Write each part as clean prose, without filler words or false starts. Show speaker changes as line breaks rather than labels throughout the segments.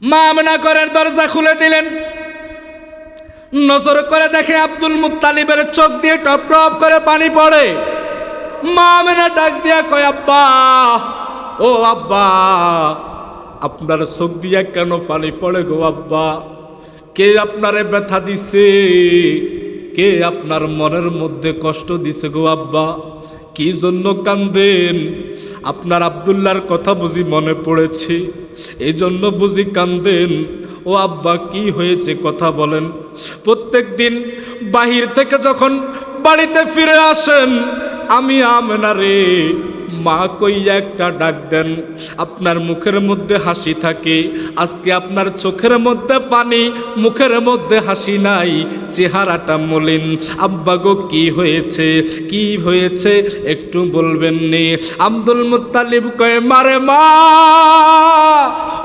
মা আমেনা ঘরের দরজা খুলে দিলেন। নজর করে দেখে আব্দুল মুত্তালিবের চোখ দিয়ে টপ টপ করে পানি পড়ে। মা আমেনা ডাক দিয়া কয়, আব্বা, ও আব্বা, আপনার চোখ দিয়া কেন পানি পড়ে গো আব্বা? কে আপনারে ব্যথা দিছে? কে আপনার মনের মধ্যে কষ্ট দিছে গো আব্বা? কি জন্য কান্দেন? আপনার আব্দুল্লাহর কথা বুঝি মনে পড়েছে, এই জন্য বুঝি কান্দেন? ও আব্বা, কি হয়েছে কথা বলেন। প্রত্যেক দিন বাহির থেকে যখন বাড়িতে ফিরে আসেন, আমি আমেনা রে মা কইয়া একটা ডাক দেন, আপনার মুখের মধ্যে হাসি থাকে। আজকে আপনার চোখের মধ্যে পানি, মুখের মধ্যে হাসি নাই, চেহারাটা মলিন। আব্বা গো, কি হয়েছে, কি হয়েছে একটু বলবেন নি? আব্দুল মুত্তালিব কয়, মারে মা,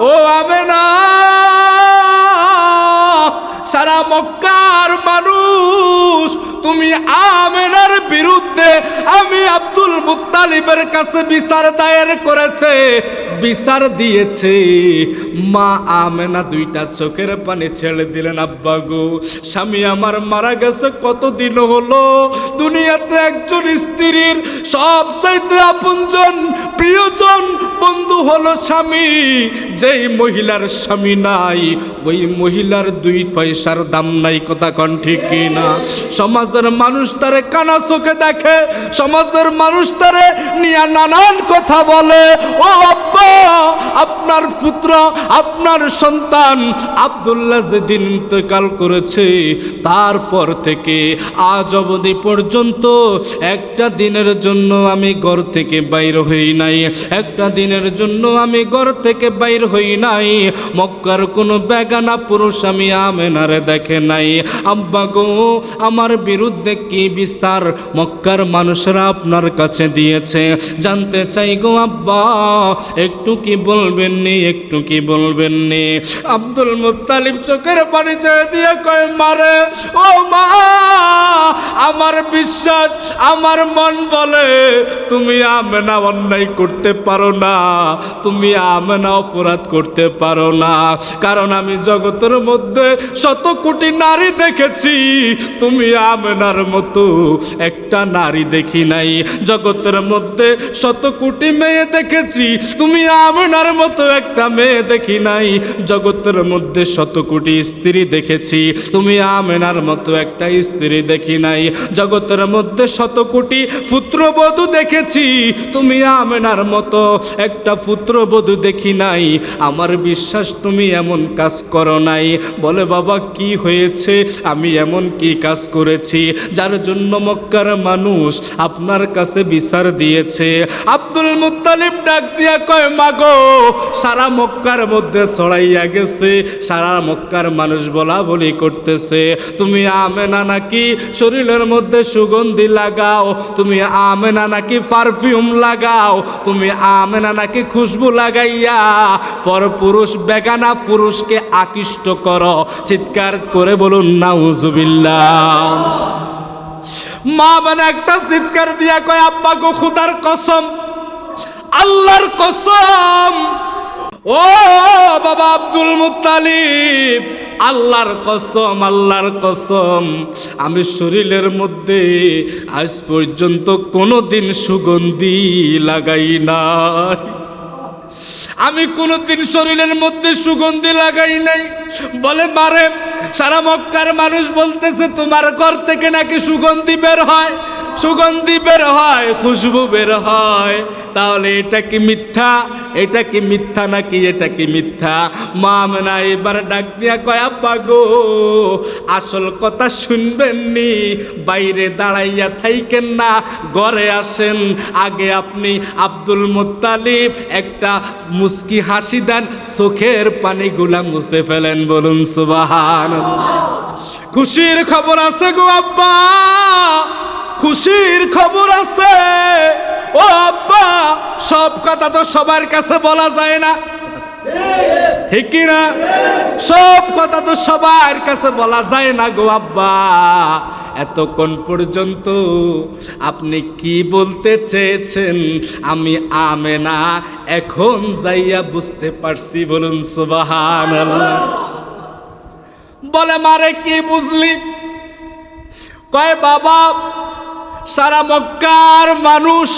ও আমেনা, সারা মক্কার মানুষ তুমি আমেনার বিরুদ্ধে আমি আব্দুল মুত্তালিবের কাছে বিচার দায়ের করেছে, বিচার দিয়েছে। মা আমেনা দুইটা চোখের পানি ছেড়ে দিলেন। আব্বা গো, স্বামী আমার মারা গেছে কতদিন হলো। দুনিয়াতে একজন স্ত্রীর সবচাইতে আপনজন, প্রিয়জন, বন্ধু হলো স্বামী। যেই মহিলার স্বামী নাই, ওই মহিলার দুই পয়সার দাম নাই। কথা কন ঠিক কিনা? সমাজের মানুষ তারে কানা চোখে দেখে, সমাজের মানুষ তারে নিয়ে নানান কথা বলে। ও আব্বা, আপনার পুত্র, আপনার সন্তান আব্দুল্লাহ যেদিন ইন্তেকাল করেছে, তারপর থেকে আজ অবধি পর্যন্ত একটা দিনের জন্য আমি ঘর থেকে বাইর হই নাই, একটা দিনের জন্য আমি ঘর থেকে বাইর হই নাই। মক্কার কোনো বেগানা পুরুষ আমি আমেনারে দেখে নাই। আব্বা গো, আমার বিরুদ্ধে কি বিচার মক্কার মানুষরা আপনার কাছে দিয়েছে জানতে চাই গো আব্বা, একটু কি বলবেন নি, একটু কি বলবেন নি? আব্দুল মুত্তালিব চোখের পানি ছেড়ে দিয়ে কয়, মারে, ও মা, আমার বিশ্বাস, আমার মন বলে তুমি আমেনা অন্যায় করতে পারো না, তুমি আমেনা অপরাধ করতে পারো না। কারণ আমি জগতের মধ্যে শত কোটি নারী দেখেছি, তুমি আমেনার মতো একটা নারী দেখি নাই। জগতের মধ্যে শত কোটি মেয়ে দেখেছি, তুমি আমেনার মতো একটা মেয়ে দেখি নাই। জগতের মধ্যে শত কোটি স্ত্রী দেখেছি, তুমি আমেনার মতো একটা স্ত্রী দেখি নাই। জগতের মধ্যে শত কোটি পুত্রবধূ দেখেছি, তুমি আমেনার মতো একটা পুত্রবধূ দেখি নাই। আমার বিশ্বাস তুমি এমন কাজ করো নাই। বলে, বাবা কি হয়েছে, আমি এমন কি কাজ করেছি যার জন্য মক্কার মানুষ আপনার কাছে বিচার দিয়েছে? আব্দুল মুত্তালিব ডাক দিয়া কয়, মাগো, সারা মক্কার মধ্যে ছড়াইয়া গেছে, সারা মক্কার মানুষ বলা বলি করতেছে তুমি আমেনা নাকি শরীরের মধ্যে সুগন্ধি লাগাও, তুমি আমেনা নাকি পারফিউম লাগাও, তুমি আমেনা নাকি খুশবু লাগাইয়া পরপুরুষ বেগানা পুরুষকে আকৃষ্ট করো। চিৎকার করে বলুন নাউজুবিল্লাহ। মা মানে একটা চিৎকার দিয়া কয়, আব্বা গো, খুদার কসম, আল্লাহর কসম, ও বাবা আব্দুল মুত্তালিব, আল্লাহর কসম, আল্লাহর কসম, আমি শরীরের মধ্যে আজ পর্যন্ত কোনোদিন সুগন্ধি লাগাই নাই। আমি কোনোদিন শরীরের মধ্যে সুগন্ধি লাগাই নাই। বলে, মারে, সারা মক্কার মানুষ বলতেছে তোমার ঘর থেকে নাকি সুগন্ধি বের হয়, সুগন্ধি বের হয়, খুশবু বের হয়। তাহলে এটা কি মিথ্যা? এটা কি মিথ্যা নাকি এটা কি মিথ্যা? মা আমেনা এবার ডাক দিয়া কয়, আব্বা গো, আসল কথা শুনবেন নি, বাইরে দাঁড়াইয়া থাইকেন না, ঘরে আসেন। আগে আপনি আব্দুল মুত্তালিব একটা মুস্কি হাসি দেন, চোখের পানিগুলা মুছে ফেলেন। বলুন সুবহানাল্লাহ। খুশির খবর আছে গো আব্বা, খুশির খবর আছে। ও আব্বা, সব কথা তো সবার কাছে বলা যায় না, ঠিক কি না? সব কথা তো সবার কাছে বলা যায় না গো আব্বা। এতক্ষণ পর্যন্ত আপনি কি বলতে চেয়েছেন আমি আমেনা এখন যাইয়া বুঝতে পারছি, বলুন সুবহানাল্লাহ। বলে মারে কি বুঝলি? কয় বাবা সারা মক্কার মানুষ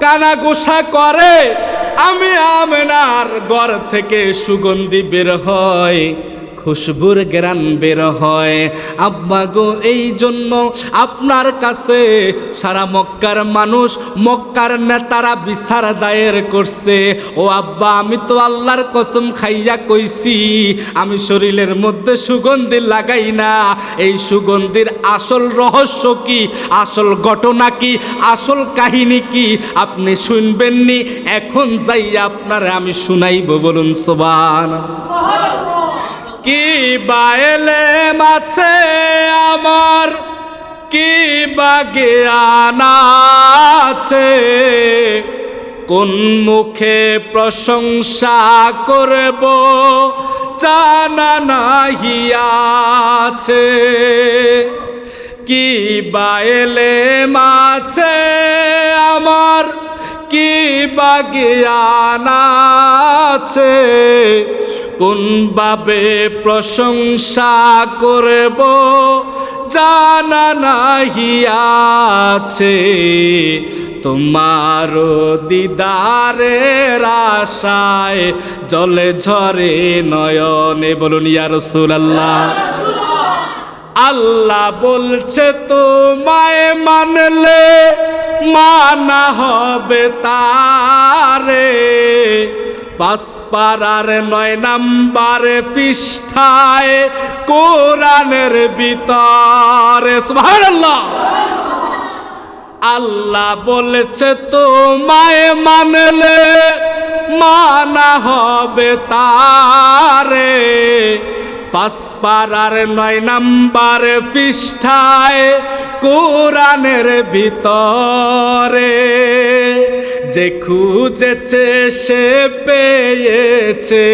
কানাঘুষা করে আমি আমেনার ঘর থেকে সুগন্ধি বের হয়, খুশবুর গ্রান বের হয়। আব্বা গো এই জন্য আপনার কাছে সারা মক্কার মানুষ, মক্কার নেতারা বিচার দায়ের করছে। ও আব্বা আমি তো আল্লাহর কসম খাইয়া কইছি আমি শরীরের মধ্যে সুগন্ধি লাগাই না। এই সুগন্ধির আসল রহস্য কি, আসল ঘটনা কি, আসল কাহিনী কি আপনি শুনবেননি, এখন যাইয়া আপনারা আমি শুনাইব, বলুন সুবহানাল্লাহ। কি বায়েলে মাছে আমার কি বাগিয়ান আছে, কোন মুখে প্রশংসা করব জানা নাহি আছে। কি বায়েলে মাছে আমার কি বাগিয়ান আছে, কোন ভাবে প্রশংসা করব জানা নাহি আছে। তোমার দিদারের আশায় জলে ঝরে নয়নে, বলুন ইয়া রাসূলুল্লাহ। আল্লাহ বলছে তোমায় মানলে মানা হবে তারে, 5 পারার 9 নম্বরে পৃষ্ঠায় কোরআনের ভিতরে। সুবহানাল্লাহ। আল্লাহ বলেছে তোমায় মানলে মানা হবে তারে, 5 পারার 9 নম্বর পৃষ্ঠায় কোরআনের ভিতরে। যে খুঁজেছে সে পেয়েছে,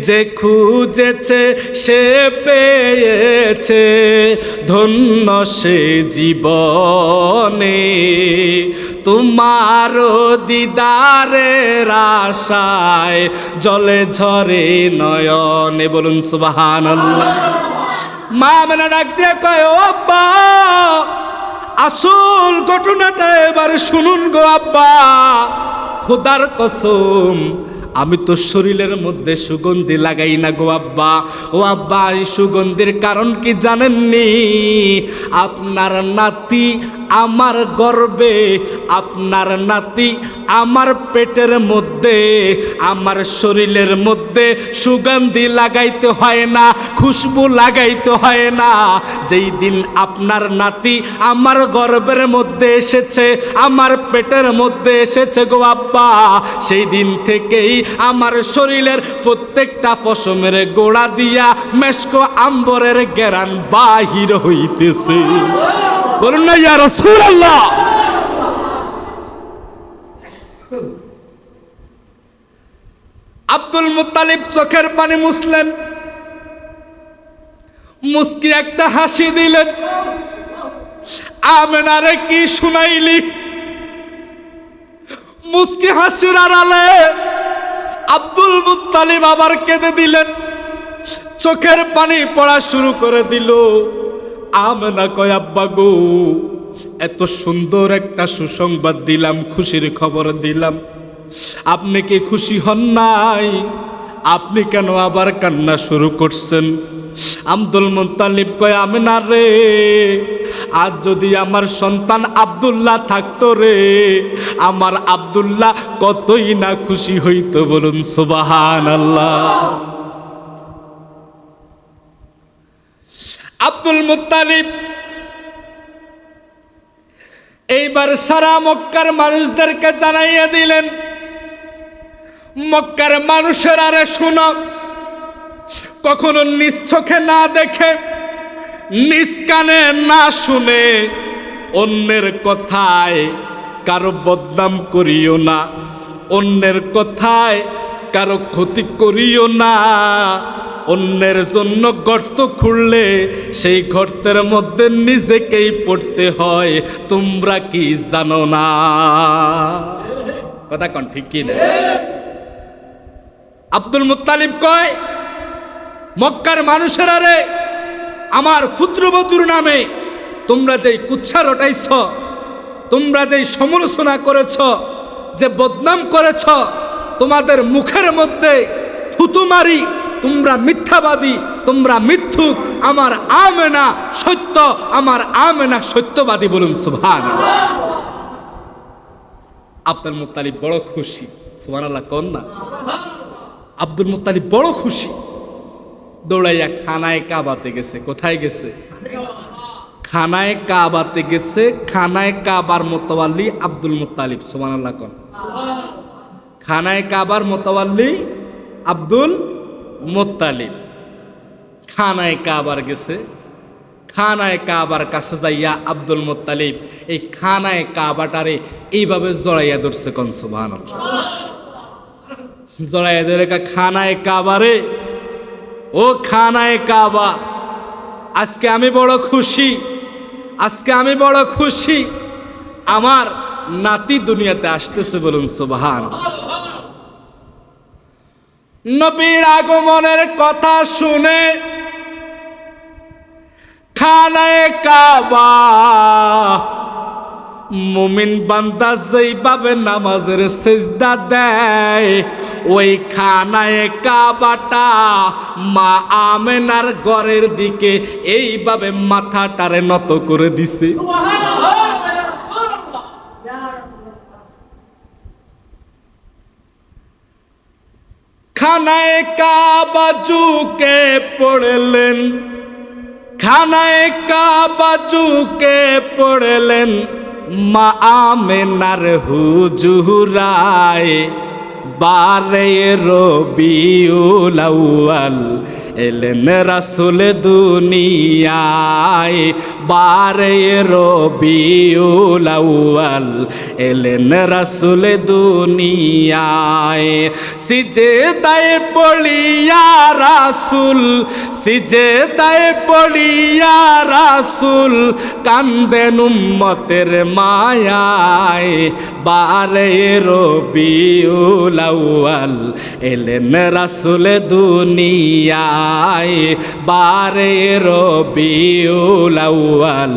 যে খুঁজেছে সে পেয়েছে, ধন্য সে জীবনে। তোমার দিদারের আশায় জলে ঝরে নয়নে, বলুন সুবহানাল্লাহ। মা আমেনা ডাক দিয়ে কয় ও আব্বা আসল ঘটনাটা এবার শুনুন গো আব্বা। খোদার কসম আমি তো শরীরের মধ্যে সুগন্ধি লাগাই না গো আব্বা। ও আব্বা এই সুগন্ধির কারণ কি জানেননি? আপনার নাতি আমার গর্বে, আপনার নাতি আমার পেটের মধ্যে, আমার শরীরের মধ্যে সুগন্ধি লাগাইতে হয় না, খুশবু লাগাইতে হয় না। যেই দিন আপনার নাতি আমার গর্বের মধ্যে এসেছে, আমার পেটের মধ্যে এসেছে গো আব্বা, সেই দিন থেকেই আমার শরীরের প্রত্যেকটা পশমের গোড়া দিয়া মেশক আম্বরের ঘ্রাণ বাহির হইতেছে। বলুন না ইয়া রাসূলুল্লাহ। আব্দুল মুত্তালিব চোখের পানি মুছলেন, মুস্কি একটা হাসি দিলেন। আমেনারে কি শুনাইলি? মুস্কি হাসির আড়ালে আব্দুল মুত্তালিব আবার কেঁদে দিলেন, চোখের পানি পড়া শুরু করে দিল। আমেনা কয় আব্বা গো এত সুন্দর একটা সুসংবাদ দিলাম, খুশির খবর দিলাম, আপনি কি খুশি হন নাই? আপনি কেন আবার কান্না শুরু করছেন? আব্দুল মুত্তালিব কয় আমেনা রে, আজ যদি আমার সন্তান আব্দুল্লাহ থাকতো রে, আমার আব্দুল্লাহ কতই না খুশি হইতো, বলুন সুবহানাল্লাহ। আব্দুল মুত্তালিব এইবার সারা মক্কার মানুষদেরকে জানাইয়া দিলেন, মক্কার মানুষের আরে শুনো, কখনো নিজ চোখে না দেখে, নিজ কানে না শুনে অন্যের কথায় কারো বদনাম করিও না, অন্যের কথায় কারো ক্ষতি করিও না। অন্যের জন্য গর্ত খুঁড়লে সেই গর্তের মধ্যে নিজেকেই পড়তে হয়, তোমরা কি জানো না? কথা কোন ঠিক কি না? আব্দুল মুত্তালিব কয়, মক্কার মানুষেরা রে, আমার পুত্রবধূর নামে তোমরা যেই কুচ্ছা রটাইছ, তোমরা যেই সমালোচনা করেছ, যে বদনাম করেছ, তোমাদের মুখের মধ্যে থুতু মারি, তোমরা মিথ্যাবাদী, তোমরা মিথ্যুক, আমার আমেনা সত্য, আমার আমেনা সত্যবাদী। বলুন সুবহানাল্লাহ। আব্দুল মুত্তালিব বড় খুশি, সুবহানাল্লাহ কোন না? আব্দুল মুত্তালিব বড় খুশি, দৌড়াইয়া খানায় কাবাতে গেছে। কোথায় গেছে? খানায় কাবাতে গেছে। খানায় কাবার মোতাওয়াল্লি আব্দুল মুত্তালিব, সুবহানাল্লাহ কোন? খানায় কাবার মোতাওয়াল্লি আব্দুল মুত্তালিব খানায় কাবার গেছে। খানায় কাবার কাছে যাইয়া আব্দুল মুত্তালিব এই খানায় কাবাটারে এইভাবে জড়াইয়া ধরছে। কোন সুবহানাল্লাহ। জড়াইয়া ধরে খানায় কাবারে, ও খানায় কাবা, আজকে আমি বড় খুশি, আজকে আমি বড় খুশি, আমার নাতি দুনিয়াতে আসতেছে। বলুন সুবহানাল্লাহ। নবীর আগমনের কথা শুনে খানায় কাবা মুমিন বান্দা যেইভাবে নামাজের সিজদা দেয়, ওই খানায় কাবাটা মা আমেনার ঘরের দিকে এইভাবে মাথাটারে নত করে দিছে। খানায় কাবা ঝুঁকে পড়লেন, খানায় কাবা ঝুঁকে পড়লেন মা আমেনার হুজুরায়। বারে রবিউল আউয়াল এলেন রাসূল দুনিয়ায়, বারে রবিউল আউয়াল এলেন রাসূল দুনিয়ায়। সিজদায়ে পড়িয়া রাসূল, সিজদায়ে পড়িয়া রাসূল কান্দেন উম্মতের মায়ায়। বারে রবিউল আউয়াল এলেন রাসূল দুনিয়ায়, বারে রবিউল আউয়াল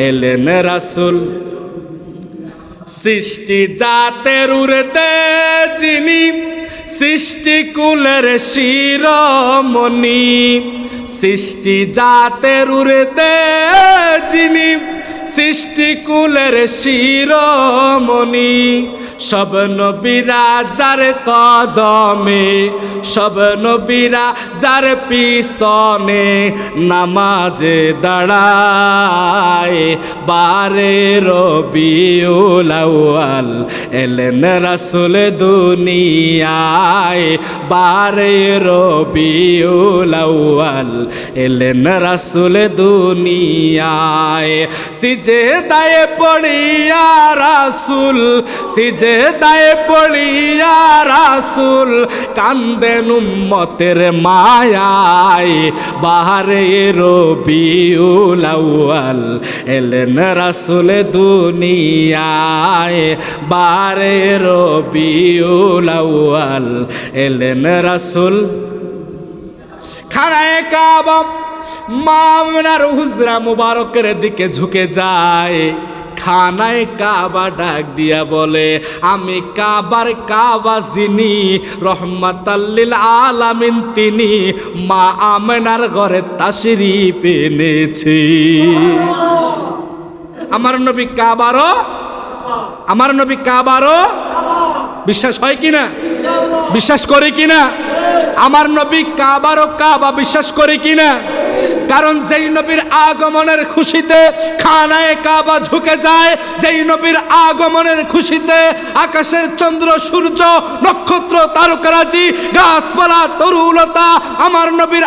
এলেন রাসূল। সৃষ্টি জাতের উর্তে যিনি, সৃষ্টি কুলের শিরোমণি, সৃষ্টি জাতের উর্তে যিনি, সৃষ্টি কুলের শিরোমণি। সব নবীরা যার কদমে, সব নবীরা যার পিছনে নামাজে দাঁড়ায়। বারে রবিউল আউয়াল এলেন রাসূল দুনিয়ায়, বারে রবিউল আউয়াল এলেন রাসূল দুনিয়ায়। সিজদায়ে পড়িয়া রাসূল, সিজদায়ে পড়িয়া রাসূল কান্দেন উম্মতের মায়ায়। বারে রবিউল আউয়াল এলেন রাসূল দুনিয়ায়, বারে রবিউল আউয়াল এলেন রাসূল। খানায়ে কাবা মা আমেনার হুজরা মুবারকের দিকে ঝুঁকে যায়। খানায় কাবা ডাক দিয়া বলে, আমি কাবার কাবা যিনি, রহমাতাল লিল আলামিন তিনি, মা আমেনার ঘরে তাশরীফ এনেছি। আমার নবী কাবারও, আমার নবী কাবারও বিশ্বাস হয় কিনা? বিশ্বাস করে কিনা? আমার নবী কাবারও কাবা বিশ্বাস করে কিনা? কারণ যেই নবীর আগমনের খুশিতে খানায়ে কাবা ঝুঁকে যায়, যেই নবীর আগমনের খুশিতে আকাশের চন্দ্র সূর্য নক্ষত্র তারকারাজি গাছপালা তরুলতা আমার নবীর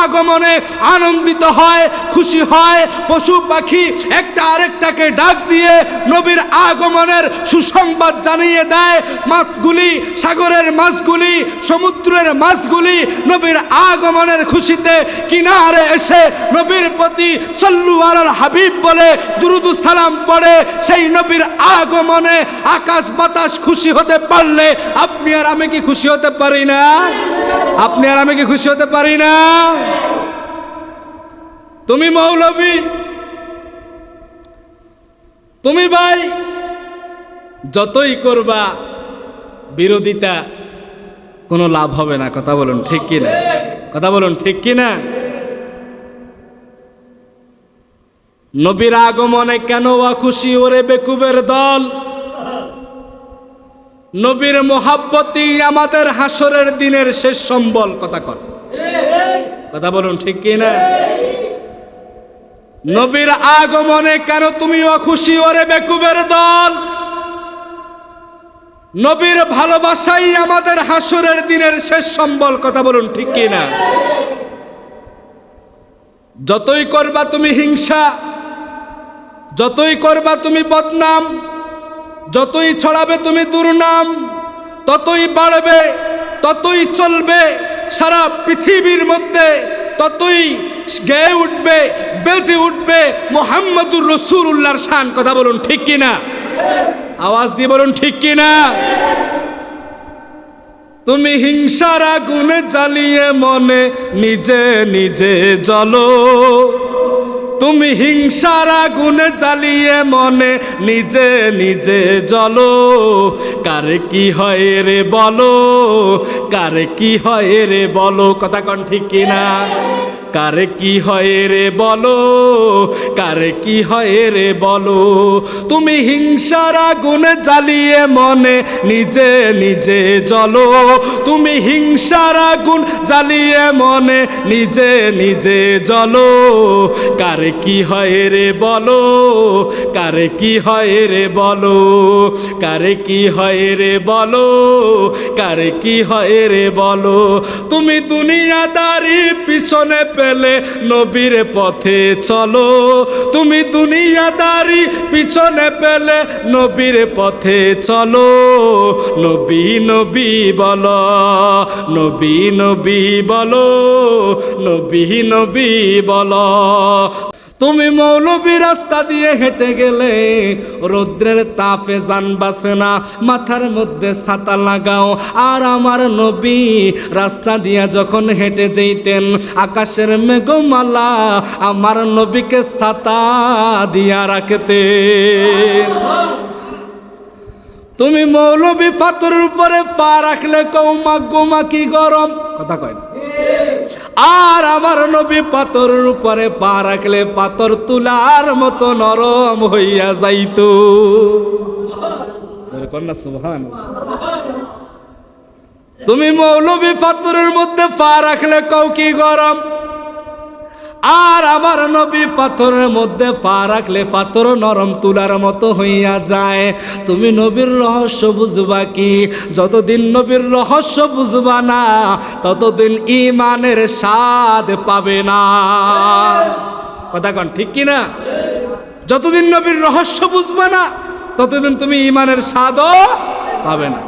আগমনে আনন্দিত হয়, খুশি হয়। পশু পাখি একটা আরেকটাকে ডাক দিয়ে নবীর আগমনের সুসংবাদ জানিয়ে দেয়। মাছগুলি, সাগরের মাছগুলি, সমুদ্রের মাছগুলি নবীর আগমনের খুশিতে কিনারে এসে নবীর প্রতি সাল্লু আলাল হাবিব বলে দুরুদ সালাম পড়ে। সেই নবীর আগমনে আকাশ বাতাস খুশি হতে পারলে আপনি আর আমি কি খুশি হতে পারি না? আপনি আর আমি কি খুশি হতে পারি না? তুমি মৌলবী, তুমি ভাই যতই করবা বিরোধিতা কোনো লাভ হবে না। কথা বলুন ঠিক কি না? কথা বলুন ঠিক কি না? নবীর আগমনে কেন অখুশি ওরে বেকুবের দল? নবীর মোহাব্বতই আমাদের হাসরের দিনের শেষ সম্বল। কথা কর, কথা বলুন ঠিক কি না? নবীর আগমনে কেন তুমি অখুশি ওরে বেকুবের দল? নবীর ভালোবাসাই আমাদের হাসরের দিনের শেষ সম্বল। কথা বলুন ঠিক কি না? যতই করবা তুমি হিংসা, যতই করবা তুমি বদনাম, যতই ছড়াবে তুমি দুর্নাম, ততই বাড়বে, ততই চলবে সারা পৃথিবীর মধ্যে, ততই গেয়ে উঠবে, বেজে উঠবে মুহাম্মদুর রাসূলুল্লাহর শান। কথা বলুন ঠিক কি না? আওয়াজ দিয়ে বলুন ঠিক কি না? তুমি হিংসার আগুনে জ্বালিয়ে মনে নিজে নিজে জ্বলো, তুমি হিংসার আগুনে জ্বালিয়ে মনে নিজে নিজে জ্বলো। কারে কি হয় রে বলো, কারে কি হয় রে বলো। কথা কন ঠিক কি না? কারে কি হয় রে বলো, কারে কি হয় রে বলো। তুমি হিংসার আগুনে জ্বালিয়ে মনে নিজে নিজে জ্বলো, তুমি হিংসার আগুন জ্বালিয়ে মনে নিজে নিজে জ্বলো। কারে কি হয় রে বলো, কারে কি হয় রে বলো, কারে কি হয় রে বলো, কারে কি হয় রে বলো। তুমি দুনিয়াদারি পিছনে পেলে নবীর পথে চলো, তুমি দুনিয়াদারি পিছনে পেলে নবীর পথে চলো। নবী নবী বলো, নবী নবী বলো, নবী নবী বলো। তুমি মৌলবী রাস্তা দিয়ে হেঁটে গেলে রৌদ্রের তাপে জান বাসে না, মাথার মধ্যে ছাতা লাগাও। আর আমার নবী রাস্তা দিয়া যখন হেঁটে যেতেন আকাশের মেঘমালা আমার নবীকে ছাতা দিয়া রাখতেন। তুমি মৌলবী পাথরের উপরে পা রাখলে কৌমা গোমা কি গরম। কথা কয় না? আর আমার নবী পাথরের উপরে পা রাখলে পাথর তুলার মতো নরম হইয়া যাইতো। তুমি মৌলবী পাথরের মধ্যে পা রাখলে কও কি গরম, আর আমার নবী পাথরের মধ্যে পা রাখলে পাথর নরম তুলার মতো হইয়া যায়। তুমি নবীর রহস্য বুঝবা কি? যতদিন নবীর রহস্য বুঝবা না ততদিন ঈমানের স্বাদ পাবে না। কথা কন ঠিক কি না? যতদিন নবীর রহস্য বুঝবা না ততদিন তুমি ঈমানের স্বাদও পাবে না।